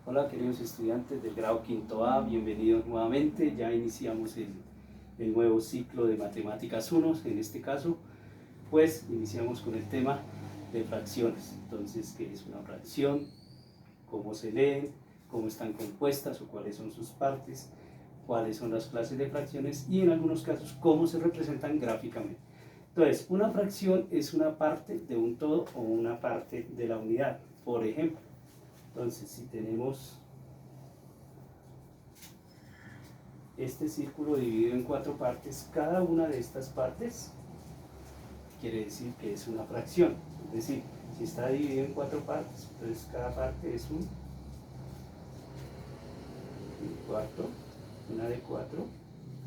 Hola queridos estudiantes del grado quinto A, bienvenidos nuevamente. Ya iniciamos el nuevo ciclo de Matemáticas 1, en este caso pues iniciamos con el tema de fracciones. Entonces, ¿qué es una fracción? ¿Cómo se leen? ¿Cómo están compuestas o cuáles son sus partes? ¿Cuáles son las clases de fracciones? Y en algunos casos, ¿cómo se representan gráficamente? Entonces, una fracción es una parte de un todo o una parte de la unidad. Por ejemplo, entonces si tenemos este círculo dividido en 4 partes, cada una de estas partes quiere decir que es una fracción. Es decir, si está dividido en 4 partes, entonces cada parte es un cuarto, una de 4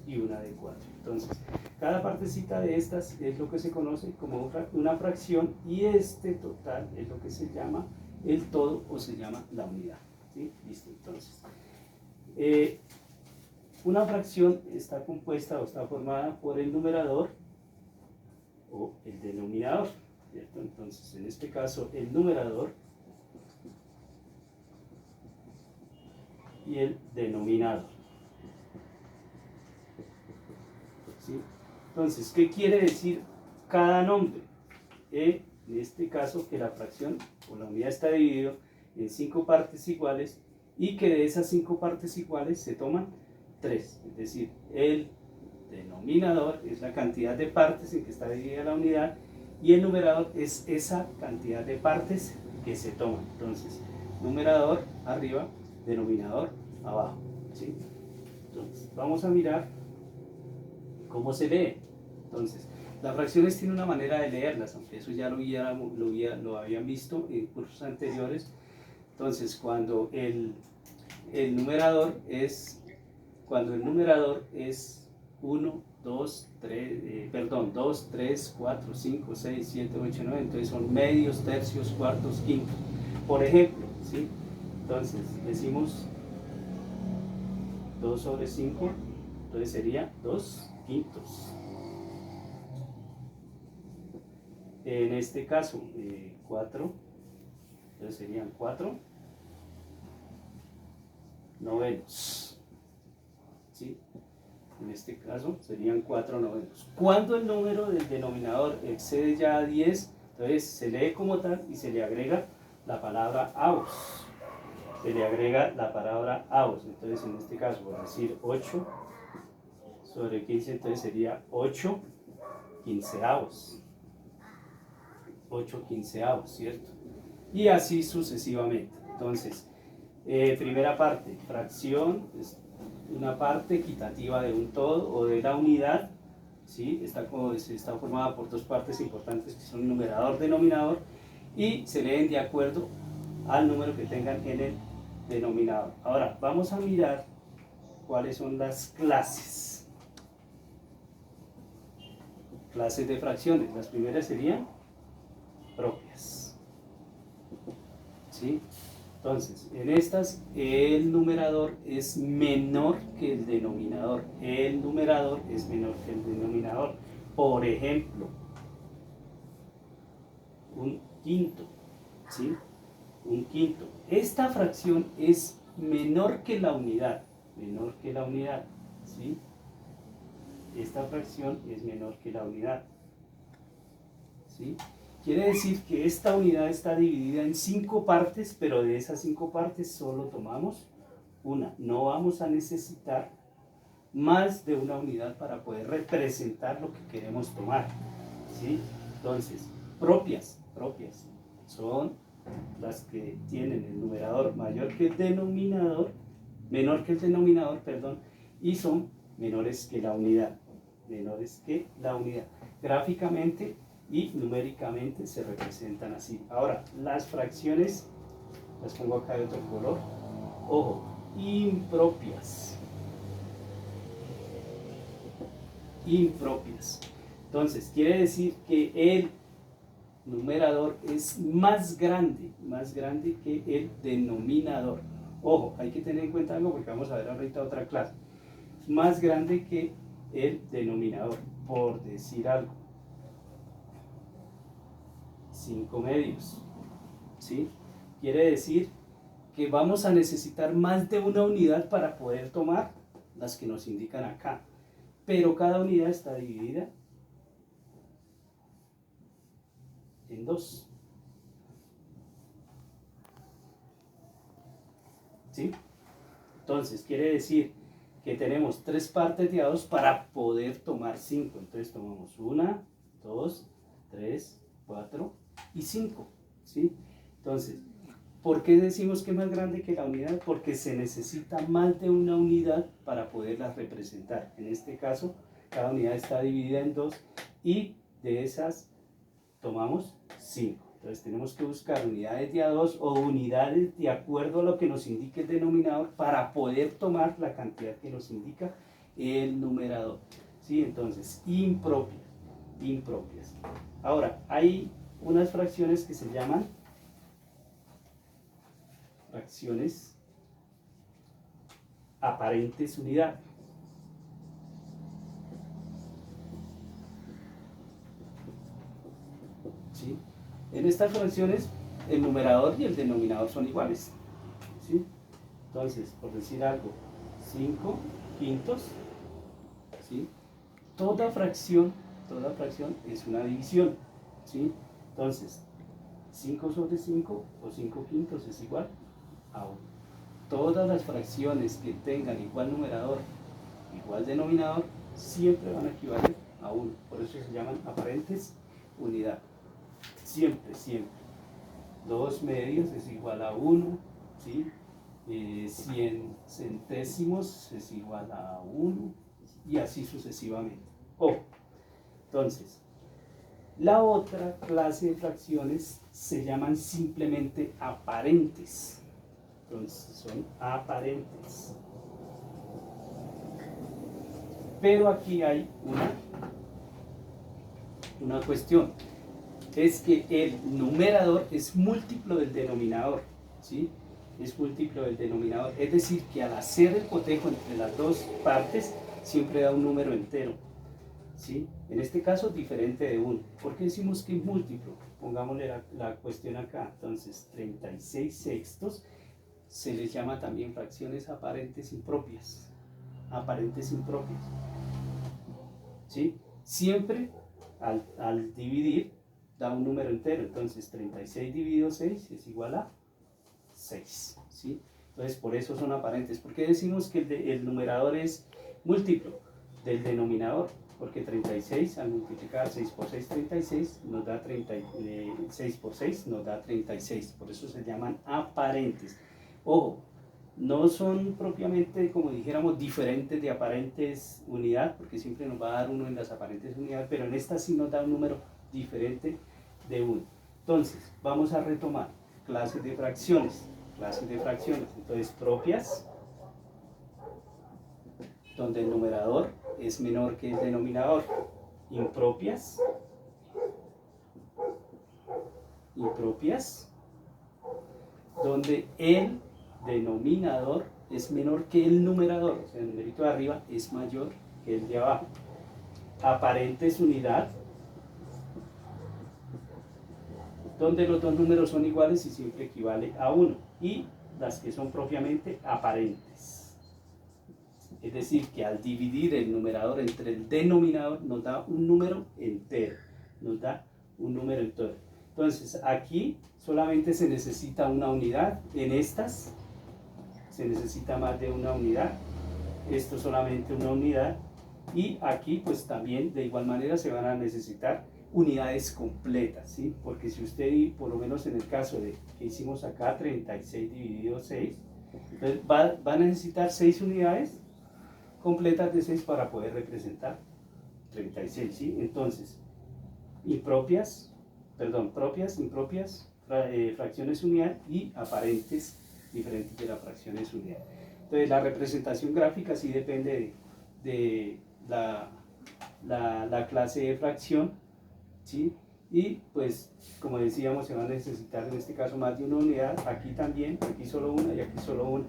y una de 4. Entonces, cada partecita de estas es lo que se conoce como una fracción, y este total es lo que se llama el todo o se llama la unidad. ¿Sí? Listo, entonces. Una fracción está compuesta o está formada por el numerador o el denominador, ¿cierto? Entonces, en este caso, el numerador y el denominador. ¿Sí? Entonces, ¿qué quiere decir cada nombre? En este caso, que la fracción o la unidad está dividida en 5 partes iguales y que de esas 5 partes iguales se toman 3, es decir, el denominador es la cantidad de partes en que está dividida la unidad y el numerador es esa cantidad de partes que se toman. Entonces, numerador arriba, denominador abajo. ¿Sí? Entonces, vamos a mirar cómo se lee. Entonces, las fracciones tienen una manera de leerlas, aunque eso ya lo habían visto en cursos anteriores. Entonces, cuando el numerador es 1, 2, 3, 2, 3, 4, 5, 6, 7, 8, 9, entonces son medios, tercios, cuartos, quintos. Por ejemplo, ¿sí? Entonces decimos 2 sobre 5, entonces sería 2 quintos. En este caso, 4, entonces serían 4 novenos. ¿Sí? En este caso serían 4 novenos. Cuando el número del denominador excede ya a 10, entonces se lee como tal y se le agrega la palabra avos. Se le agrega la palabra avos. Entonces, en este caso, por decir 8 sobre 15, entonces sería 8 quinceavos. 8 quinceavos, ¿cierto? Y así sucesivamente. Entonces, primera parte, fracción, es una parte equitativa de un todo o de la unidad. ¿Sí? Está formada por dos partes importantes que son numerador, denominador, y se leen de acuerdo al número que tengan en el denominador. Ahora, vamos a mirar cuáles son las clases. Clases de fracciones. Las primeras serían propias. ¿Sí? Entonces, en estas el numerador es menor que el denominador. El numerador es menor que el denominador. Por ejemplo, un quinto. ¿Sí? Un quinto. Esta fracción es menor que la unidad. Menor que la unidad. ¿Sí? Esta fracción es menor que la unidad. ¿Sí? Quiere decir que esta unidad está dividida en 5 partes, pero de esas 5 partes solo tomamos una. No vamos a necesitar más de una unidad para poder representar lo que queremos tomar. ¿Sí? Entonces, propias son las que tienen el numerador mayor que el denominador, menor que el denominador, perdón, y son menores que la unidad. Menores que la unidad. Gráficamente y numéricamente se representan así. Ahora, las fracciones, las pongo acá de otro color. Ojo, impropias. Impropias. Entonces, quiere decir que el numerador es más grande que el denominador. Ojo, hay que tener en cuenta algo porque vamos a ver ahorita otra clase. Más grande que el denominador, por decir algo. 5 medios. ¿Sí? Quiere decir porque vamos a necesitar más de una unidad para poder tomar las que nos indican acá. Pero cada unidad está dividida en 2. ¿Sí? Entonces, quiere decir que tenemos 3 partes de A2 para poder tomar 5. Entonces, tomamos 1, 2, 3, 4 y 5. ¿Sí? Entonces, ¿por qué decimos que es más grande que la unidad? Porque se necesita más de una unidad para poderlas representar. En este caso, cada unidad está dividida en 2 y de esas tomamos 5. Entonces tenemos que buscar unidades de A2 o unidades de acuerdo a lo que nos indique el denominador para poder tomar la cantidad que nos indica el numerador. ¿Sí? Entonces, impropias. Ahora, hay unas fracciones que se llaman fracciones aparentes unidad. ¿Sí? En estas fracciones el numerador y el denominador son iguales. ¿Sí? Entonces, por decir algo, 5 quintos, ¿sí? Toda fracción es una división. ¿Sí? Entonces, 5 sobre 5 o 5 quintos es igual a 1. Todas las fracciones que tengan igual numerador, igual denominador, siempre van a equivaler a 1. Por eso se llaman aparentes unidad. Siempre. 2 medios es igual a 1, ¿sí? 100 centésimos es igual a 1 y así sucesivamente. Entonces, la otra clase de fracciones se llaman simplemente aparentes. Entonces, son aparentes. Pero aquí hay una cuestión. Es que el numerador es múltiplo del denominador, ¿sí? Es múltiplo del denominador, es decir, que al hacer el cotejo entre las dos partes, siempre da un número entero, ¿sí? En este caso, diferente de 1. ¿Por qué decimos que es múltiplo? Pongámosle la cuestión acá. Entonces, 36 sextos se les llama también fracciones aparentes impropias. ¿Sí? Siempre al dividir da un número entero. Entonces 36 dividido 6 es igual a 6. ¿Sí? Entonces por eso son aparentes. ¿Por qué decimos que el numerador es múltiplo del denominador? Porque 36 al multiplicar 6 por 6, 36, nos da 6 por 6 nos da 36. Por eso se llaman aparentes. Ojo, no son propiamente, como dijéramos, diferentes de aparentes unidad, porque siempre nos va a dar 1 en las aparentes unidades, pero en esta sí nos da un número diferente de 1. Entonces, vamos a retomar clases de fracciones. Entonces, propias, donde el numerador es menor que el denominador. Impropias, donde el denominador es menor que el numerador, o sea, el numerito de arriba es mayor que el de abajo. Aparentes unidad, donde los dos números son iguales y siempre equivale a 1. Y las que son propiamente aparentes. Es decir, que al dividir el numerador entre el denominador nos da un número entero. Entonces, aquí solamente se necesita una unidad. En estas se necesita más de una unidad. Esto solamente una unidad. Y aquí pues también de igual manera se van a necesitar unidades completas, ¿sí? Porque si usted, por lo menos en el caso de que hicimos acá, 36 dividido 6, entonces va a necesitar 6 unidades completas de 6 para poder representar 36, ¿sí? Entonces, propias, impropias, fracciones unidad y aparentes diferentes de las fracciones unidad. Entonces, la representación gráfica sí depende de la clase de fracción, ¿sí? Y pues, como decíamos, se va a necesitar en este caso más de una unidad, aquí también, aquí solo una y aquí solo una,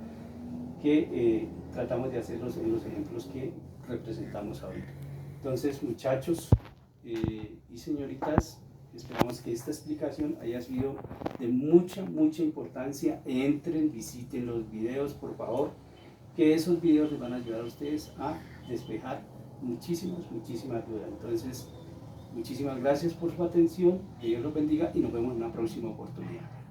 que tratamos de hacerlos en los ejemplos que representamos ahorita. Entonces, muchachos y señoritas, Esperamos que esta explicación haya sido de mucha importancia. Entren, visiten los videos, por favor, que esos videos les van a ayudar a ustedes a despejar muchísimas dudas. Entonces, muchísimas gracias por su atención, que Dios los bendiga y nos vemos en una próxima oportunidad.